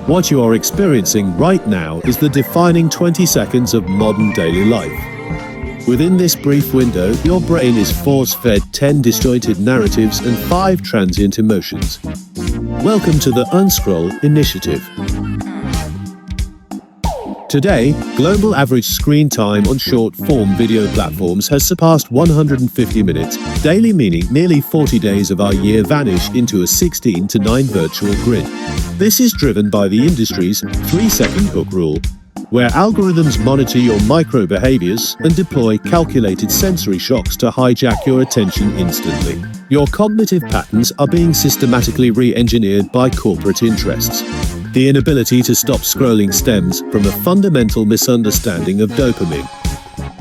What you are experiencing right now is the defining 20 seconds of modern daily life. Within this brief window, your brain is force-fed 10 disjointed narratives and 5 transient emotions. Welcome to the Unscroll Initiative. Today, global average screen time on short-form video platforms has surpassed 150 minutes, daily meaning nearly 40 days of our year vanish into a 16:9 virtual grid. This is driven by the industry's 3-second hook rule, where algorithms monitor your micro-behaviors and deploy calculated sensory shocks to hijack your attention instantly. Your cognitive patterns are being systematically re-engineered by corporate interests. The inability to stop scrolling stems from a fundamental misunderstanding of dopamine.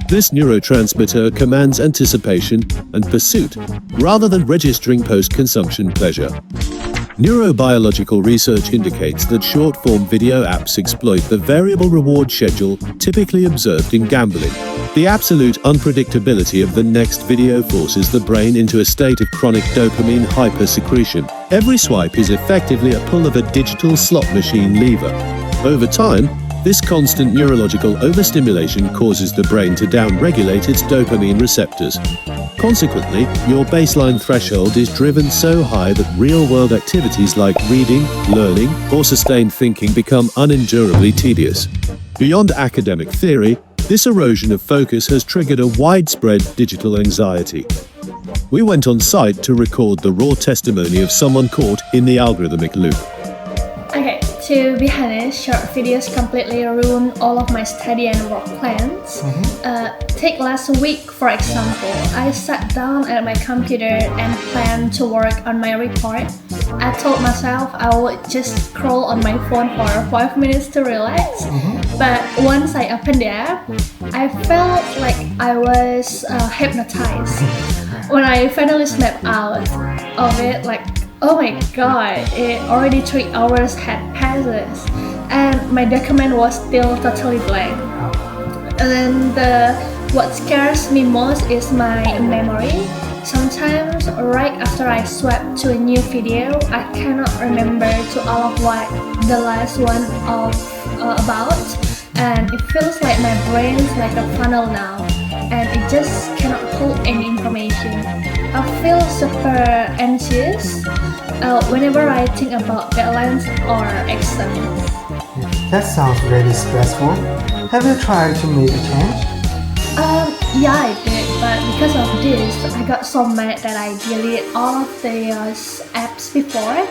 This neurotransmitter commands anticipation and pursuit, rather than registering post-consumption pleasure. Neurobiological research indicates that short-form video apps exploit the variable reward schedule typically observed in gambling. The absolute unpredictability of the next video forces the brain into a state of chronic dopamine hypersecretion. Every swipe is effectively a pull of a digital slot machine lever. Over time, this constant neurological overstimulation causes the brain to downregulate its dopamine receptors. Consequently, your baseline threshold is driven so high that real-world activities like reading, learning, or sustained thinking become unendurably tedious. Beyond academic theory, this erosion of focus has triggered a widespread digital anxiety. We went on site to record the raw testimony of someone caught in the algorithmic loop. Okay, to be honest, short videos completely ruin all of my study and work plans. Take last week, for example. I sat down at my computer and planned to work on my report. I told myself I would just scroll on my phone for 5 minutes to relax. But once I opened the app, I felt like I was hypnotized. When I finally snapped out of it, oh my god, already 3 hours had passed and my document was still totally blank. And then what scares me most is my memory. Sometimes right after I swipe to a new video, I cannot remember to all of what the last one about, and it feels like my brain's like a funnel now, and it just cannot hold any information. I feel super anxious whenever I think about deadlines or exams. That sounds really stressful. Have you tried to make a change? Yeah, I did, but because of this, I got so mad that I deleted all of the apps before.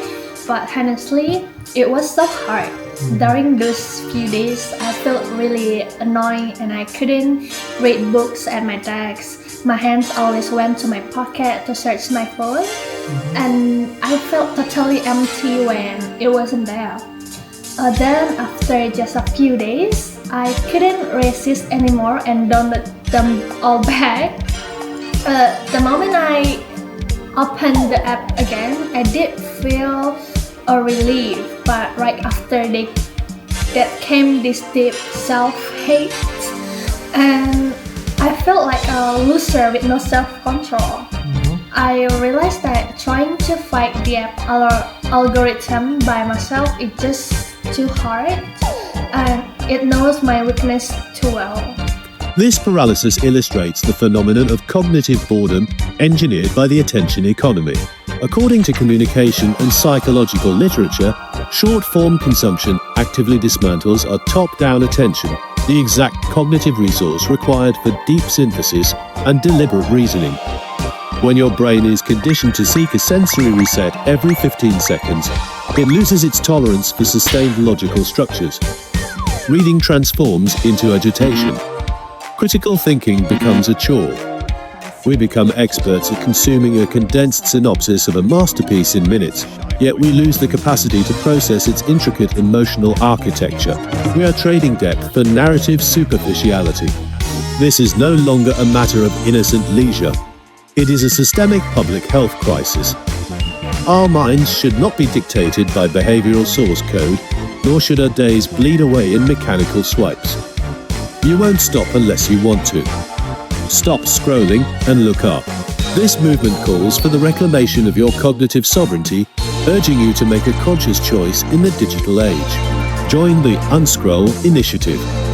But honestly, it was so hard. During those few days, I felt really annoying and I couldn't read books at my desk. My hands always went to my pocket to search my phone, and I felt totally empty when it wasn't there. Then after just a few days, I couldn't resist anymore and downloaded them all back. The moment I opened the app again, I did feel a relief, but right after that came this deep self-hate, and I felt like a loser with no self-control. I realized that trying to fight the app algorithm by myself is just too hard, and it knows my weakness too well. This paralysis illustrates the phenomenon of cognitive boredom engineered by the attention economy. According to communication and psychological literature, short-form consumption actively dismantles our top-down attention, the exact cognitive resource required for deep synthesis and deliberate reasoning. When your brain is conditioned to seek a sensory reset every 15 seconds, it loses its tolerance for sustained logical structures. Reading transforms into agitation. Critical thinking becomes a chore. We become experts at consuming a condensed synopsis of a masterpiece in minutes, yet we lose the capacity to process its intricate emotional architecture. We are trading depth for narrative superficiality. This is no longer a matter of innocent leisure. It is a systemic public health crisis. Our minds should not be dictated by behavioral source code, nor should our days bleed away in mechanical swipes. You won't stop unless you want to. Stop scrolling and look up. This movement calls for the reclamation of your cognitive sovereignty, urging you to make a conscious choice in the digital age. Join the Unscroll initiative.